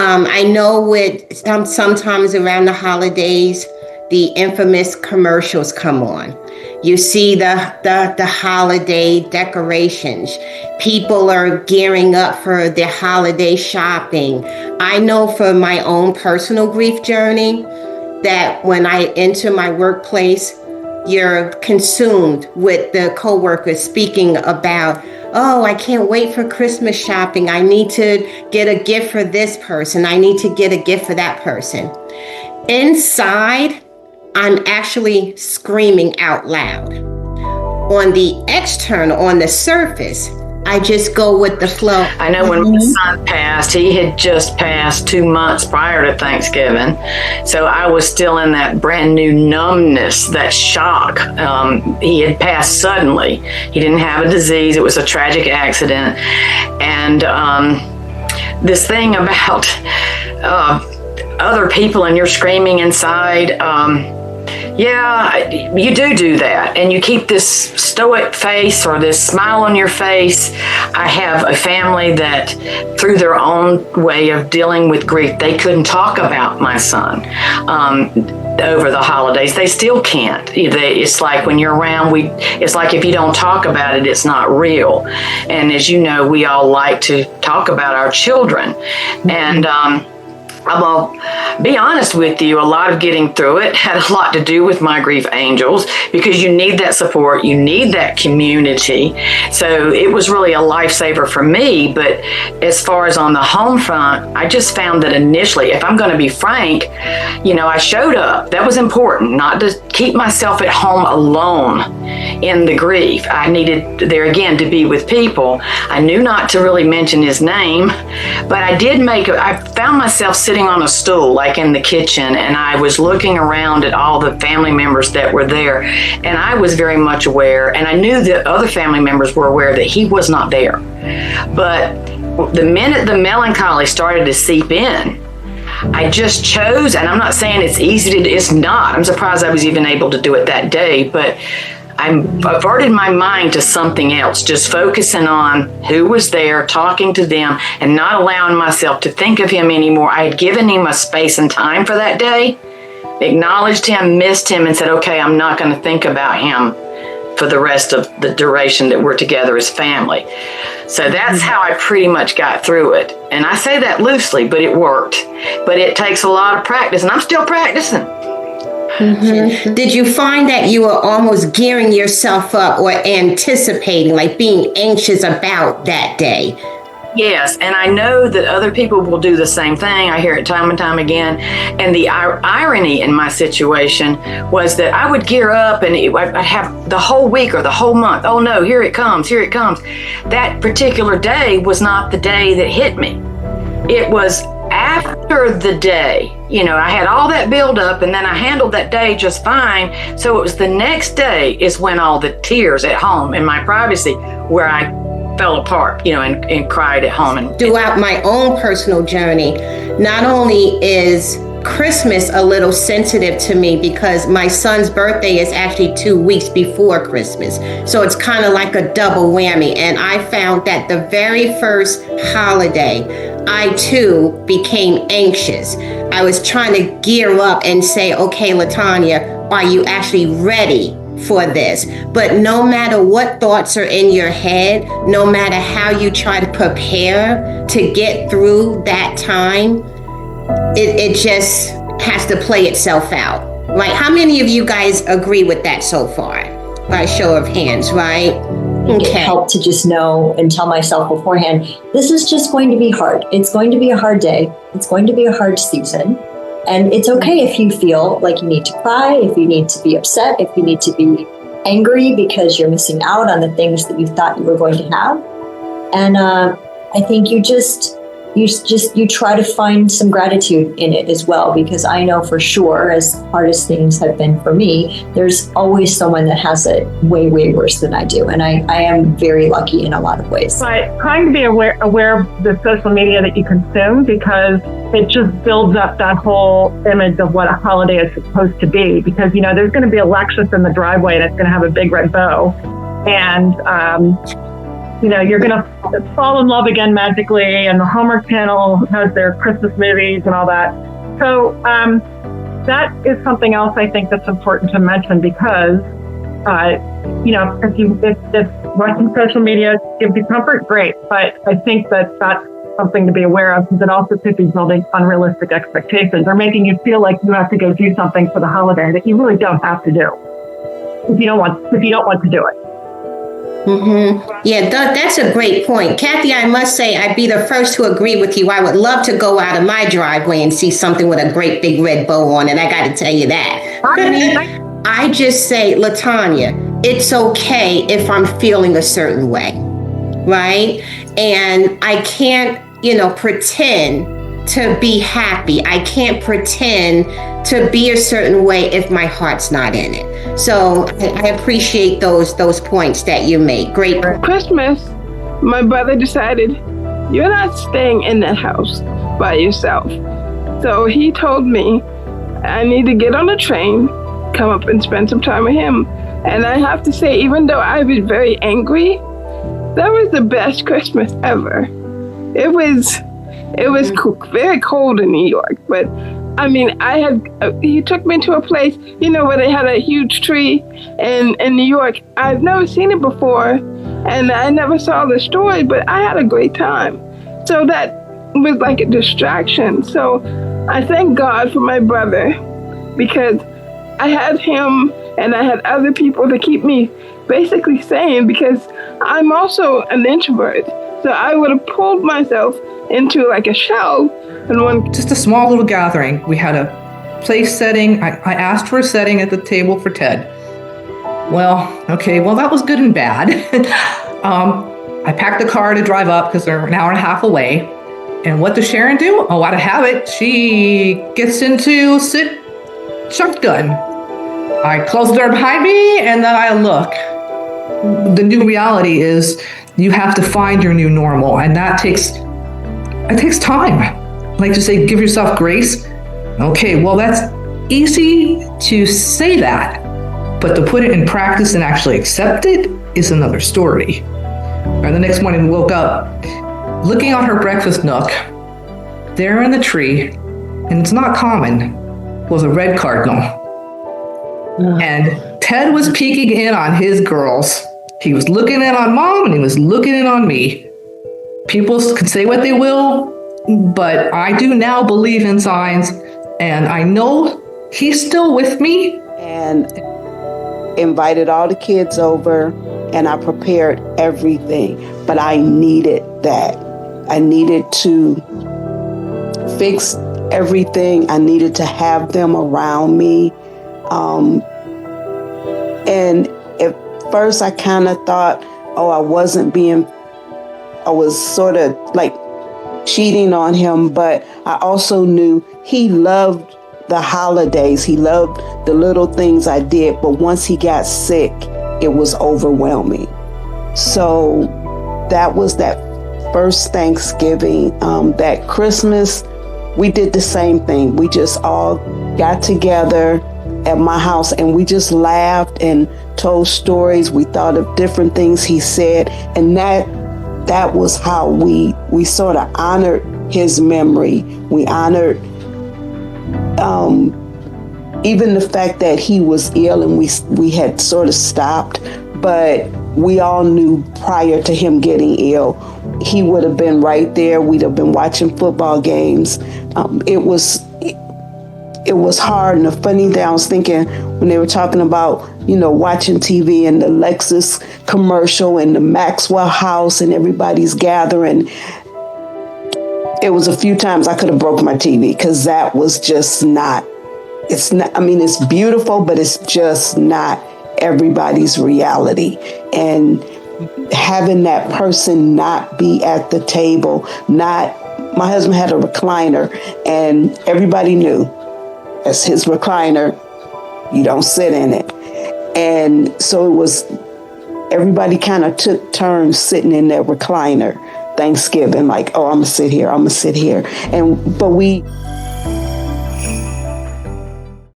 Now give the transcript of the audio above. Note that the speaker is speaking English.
I know with sometimes around the holidays, the infamous commercials come on. You see the holiday decorations. People are gearing up for their holiday shopping. I know for my own personal grief journey that when I enter my workplace, you're consumed with the coworkers speaking about, oh, I can't wait for Christmas shopping. I need to get a gift for this person. I need to get a gift for that person. Inside, I'm actually screaming out loud. On the external, on the surface, I just go with the flow. I know when my son passed, he had just passed 2 months prior to Thanksgiving. So I was still in that brand new numbness, that shock. He had passed suddenly. He didn't have a disease. It was a tragic accident. And this thing about other people and you're screaming inside, yeah, you do that. And you keep this stoic face or this smile on your face. I have a family that through their own way of dealing with grief, they couldn't talk about my son over the holidays. They still can't. It's like when you're around, it's like if you don't talk about it, it's not real. And as you know, we all like to talk about our children. And I'll be honest with you, a lot of getting through it had a lot to do with my grief angels, because you need that support, you need that community. So it was really a lifesaver for me. But as far as on the home front, I just found that initially, if I'm going to be frank, I showed up. That was important, not to keep myself at home alone in the grief. I needed there again to be with people. I knew not to really mention his name, but I found myself sitting on a stool, like in the kitchen, and I was looking around at all the family members that were there, and I was very much aware, and I knew that other family members were aware that he was not there. But the minute the melancholy started to seep in, I just chose, and I'm not saying it's easy to do, it's not. I'm surprised I was even able to do it that day, but I averted my mind to something else, just focusing on who was there, talking to them, and not allowing myself to think of him anymore. I had given him a space and time for that day, acknowledged him, missed him, and said, okay, I'm not going to think about him for the rest of the duration that we're together as family. So that's how I pretty much got through it. And I say that loosely, but it worked. But it takes a lot of practice, and I'm still practicing. Mm-hmm. Did you find that you were almost gearing yourself up or anticipating, like being anxious about that day? Yes, and I know that other people will do the same thing. I hear it time and time again. And the irony in my situation was that I would gear up and I'd have the whole week or the whole month. Oh no, here it comes, here it comes. That particular day was not the day that hit me. It was after the day. I had all that build up, and then I handled that day just fine. So it was the next day is when all the tears at home in my privacy, where I fell apart, and cried at home. And throughout my own personal journey, not only is Christmas a little sensitive to me because my son's birthday is actually 2 weeks before Christmas. So it's kind of like a double whammy. And I found that the very first holiday, I too became anxious. I was trying to gear up and say, okay, LaTanya, are you actually ready for this? But no matter what thoughts are in your head, no matter how you try to prepare to get through that time, it just has to play itself out. Right? How many of you guys agree with that so far? By show of hands, right? Okay. It helped to just know and tell myself beforehand, this is just going to be hard. It's going to be a hard day. It's going to be a hard season. And it's okay if you feel like you need to cry, if you need to be upset, if you need to be angry because you're missing out on the things that you thought you were going to have. And I think you try to find some gratitude in it as well, because I know for sure, as hard as things have been for me, there's always someone that has it way, way worse than I do. And I am very lucky in a lot of ways. But trying to be aware of the social media that you consume, because it just builds up that whole image of what a holiday is supposed to be. Because, there's going to be a Lexus in the driveway and it's going to have a big red bow. And you're going to fall in love again magically, and the Hallmark Channel has their Christmas movies and all that. So that is something else I think that's important to mention, because if watching social media gives you comfort, great. But I think that that's something to be aware of, because it also could be building unrealistic expectations or making you feel like you have to go do something for the holiday that you really don't have to do if you don't want to do it. Mm-hmm. Yeah, that's a great point. Kathy, I must say, I'd be the first to agree with you. I would love to go out of my driveway and see something with a great big red bow on it. I got to tell you that. I just say, LaTanya, it's okay if I'm feeling a certain way, right? And I can't, pretend to be happy. I can't pretend to be a certain way if my heart's not in it. So I appreciate those points that you made. Great. Christmas, my brother decided, you're not staying in that house by yourself. So he told me I need to get on a train, come up and spend some time with him. And I have to say, even though I was very angry, that was the best Christmas ever. It was very cold in New York, but I mean, he took me to a place, where they had a huge tree in New York. I've never seen it before, and I never saw the story, but I had a great time. So that was like a distraction. So I thank God for my brother, because I had him and I had other people to keep me basically sane, because I'm also an introvert. So I would have pulled myself into like a shell. And just a small little gathering. We had a place setting. I asked for a setting at the table for Ted. Well, that was good and bad. I packed the car to drive up because they're an hour and a half away. And what does Sharon do? Oh, out of habit, she gets into sit shotgun. I close the door behind me and then I look. The new reality is you have to find your new normal, and it takes time. Like to say, give yourself grace. Okay, well, that's easy to say that, but to put it in practice and actually accept it is another story. And the next morning, we woke up looking on her breakfast nook. There in the tree, and it's not common, was a red cardinal. And Ted was peeking in on his girls. He was looking in on Mom, and he was looking in on me. People can say what they will, but I do now believe in signs, and I know he's still with me. And invited all the kids over, and I prepared everything. But I needed that. I needed to fix everything. I needed to have them around me. And at first I kind of thought, I was sort of like cheating on him, but I also knew he loved the holidays. He loved the little things I did, but once he got sick, it was overwhelming. So that was that first Thanksgiving. That Christmas, we did the same thing. We just all got together at my house and we just laughed and told stories. We thought of different things he said, and that was how we sort of honored his memory. We honored even the fact that he was ill and we had sort of stopped, but we all knew prior to him getting ill, he would have been right there. We'd have been watching football games. It was hard. And the funny thing I was thinking when they were talking about, watching TV and the Lexus commercial and the Maxwell house and everybody's gathering, it was a few times I could have broke my TV because that was just not, it's beautiful, but it's just not everybody's reality. And having that person not be at the table, my husband had a recliner and everybody knew as his recliner, you don't sit in it. And so it was, everybody kind of took turns sitting in their recliner Thanksgiving, like, I'm gonna sit here. But we